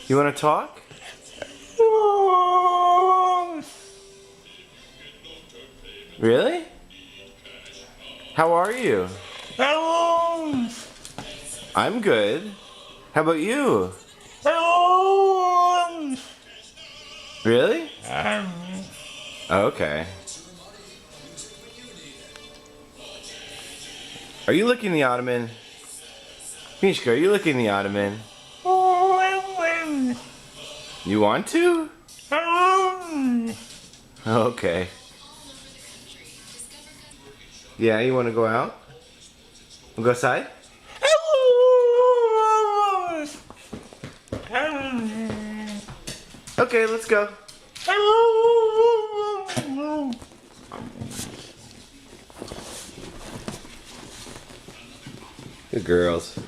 You want to talk? Really? How are you? I'm good. How about you? Really? Okay. Are you licking the ottoman? Mishka, are you licking the ottoman? You want to? Okay. Yeah, you want to go out? We'll go outside? Okay, let's go. Good girls.